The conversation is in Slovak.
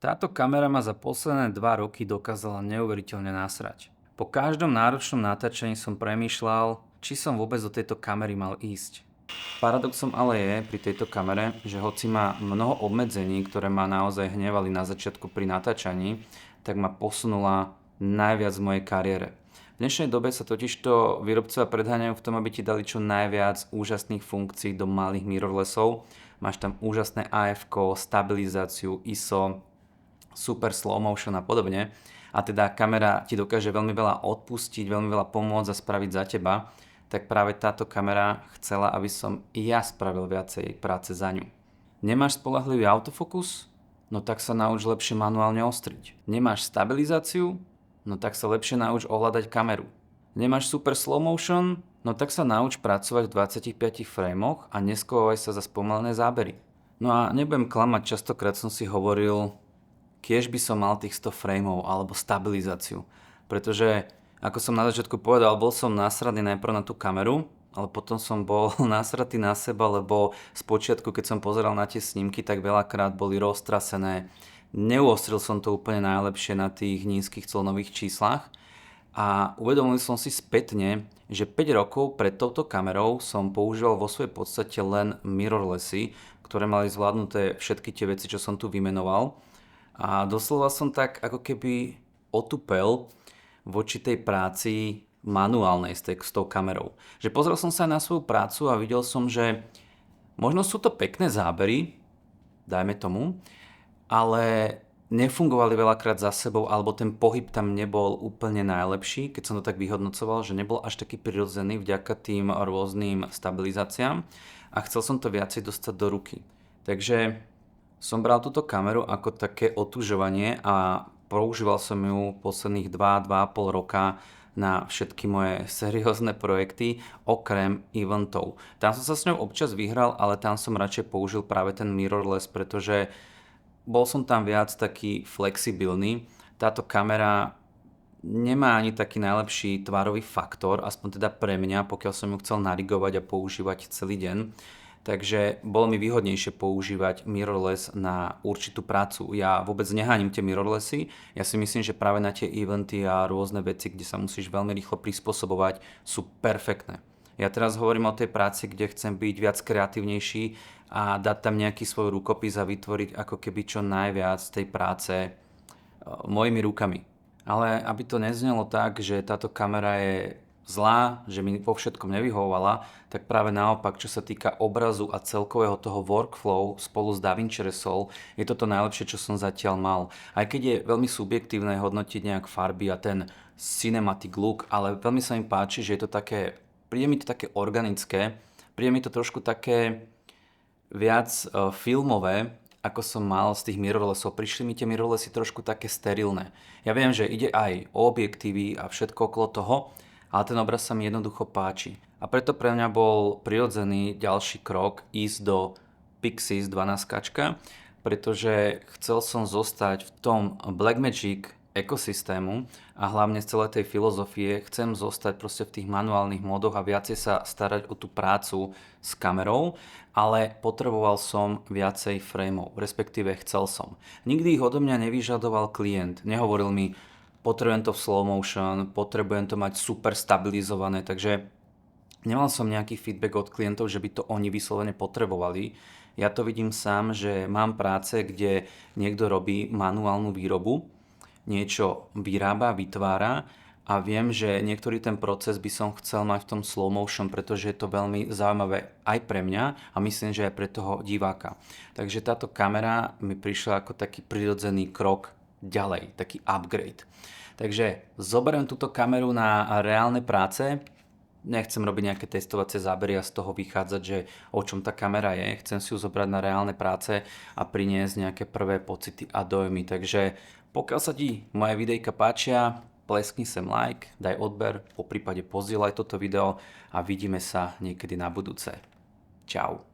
Táto kamera ma za posledné 2 roky dokázala neuveriteľne nasrať. Po každom náročnom natáčaní som premýšľal, či som vôbec do tejto kamery mal ísť. Paradoxom ale je pri tejto kamere, že hoci má mnoho obmedzení, ktoré ma naozaj hnevali na začiatku pri natáčaní, tak ma posunula najviac v mojej kariére. V dnešnej dobe sa totižto výrobcovia predháňajú v tom, aby ti dali čo najviac úžasných funkcií do malých mirrorlessov. Máš tam úžasné AF-ko, stabilizáciu, ISO, super slow motion a podobne. A teda kamera ti dokáže veľmi veľa odpustiť, veľmi veľa pomôcť a spraviť za teba. Tak práve táto kamera chcela, aby som i ja spravil viacej práce za ňu. Nemáš spoľahlivý autofokus? No tak sa nauč lepšie manuálne ostriť. Nemáš stabilizáciu? No tak sa lepšie nauč ovládať kameru. Nemáš super slow motion? No tak sa nauč pracovať v 25 framoch a neskovaj sa za spomalené zábery. No a nebudem klamať, častokrát som si hovoril, kiež by som mal tých 100 frameov alebo stabilizáciu. Pretože, ako som na začiatku povedal, bol som nasraný najprv na tú kameru, ale potom som bol nasratý na seba, lebo spočiatku, keď som pozeral na tie snímky, tak veľakrát boli roztrasené. Neuostril som to úplne najlepšie na tých nízkych clonových číslach a uvedomil som si spätne, že 5 rokov pred touto kamerou som používal vo svojej podstate len mirrorlessy, ktoré mali zvládnuté všetky tie veci, čo som tu vymenoval. A doslova som tak ako keby otupel voči tej práci manuálnej s tou kamerou. Že pozrel som sa aj na svoju prácu a videl som, že možno sú to pekné zábery, dajme tomu, ale nefungovali veľakrát za sebou, alebo ten pohyb tam nebol úplne najlepší, keď som to tak vyhodnocoval, že nebol až taký prirodzený vďaka tým rôznym stabilizáciám a chcel som to viacej dostať do ruky. Takže som bral túto kameru ako také otužovanie a používal som ju posledných 2-2,5 roka na všetky moje seriózne projekty, okrem eventov. Tam som sa s ňou občas vyhral, ale tam som radšej použil práve ten mirrorless, pretože bol som tam viac taký flexibilný. Táto kamera nemá ani taký najlepší tvárový faktor, aspoň teda pre mňa, pokiaľ som ju chcel narigovať a používať celý deň. Takže bolo mi výhodnejšie používať mirrorless na určitú prácu. Ja vôbec nehánim tie mirrorlessy. Ja si myslím, že práve na tie eventy a rôzne veci, kde sa musíš veľmi rýchlo prispôsobovať, sú perfektné. Ja teraz hovorím o tej práci, kde chcem byť viac kreatívnejší a dať tam nejaký svoj rukopis a vytvoriť ako keby čo najviac tej práce mojimi rukami. Ale aby to neznelo tak, že táto kamera je zlá, že mi vo všetkom nevyhovovala, tak práve naopak, čo sa týka obrazu a celkového toho workflow spolu s DaVinci Resolve, je to najlepšie, čo som zatiaľ mal. Aj keď je veľmi subjektívne hodnotiť nejak farby a ten cinematic look, ale veľmi sa mi páči, že je to také, príde mi to také organické, príde mi to trošku také viac filmové, ako som mal z tých mirrorlessov. Prišli mi tie mirrorlessy trošku také sterilné. Ja viem, že ide aj o objektívy a všetko okolo toho, ale ten obraz sa mi jednoducho páči. A preto pre mňa bol prirodzený ďalší krok ísť do Pixis 12, pretože chcel som zostať v tom Blackmagic ekosystému a hlavne z celej tej filozofie chcem zostať proste v tých manuálnych módoch a viacej sa starať o tú prácu s kamerou, ale potreboval som viacej frameov, respektíve chcel som. Nikdy ich odo mňa nevyžadoval klient, nehovoril mi, potrebujem to v slow motion, potrebujem to mať super stabilizované, takže nemal som nejaký feedback od klientov, že by to oni vyslovene potrebovali. Ja to vidím sám, že mám práce, kde niekto robí manuálnu výrobu, niečo vyrába, vytvára a viem, že niektorý ten proces by som chcel mať v tom slow motion, pretože je to veľmi zaujímavé aj pre mňa a myslím, že aj pre toho diváka. Takže táto kamera mi prišla ako taký prirodzený krok ďalej, taký upgrade. Takže zoberiem túto kameru na reálne práce, nechcem robiť nejaké testovacie zábery a z toho vychádzať, že o čom tá kamera je. Chcem si ju zobrať na reálne práce a priniesť nejaké prvé pocity a dojmy. Takže pokiaľ sa ti moje videjka páčia, pleskni sem like, daj odber, poprípade pozdieľaj toto video a vidíme sa niekedy na budúce. Čau.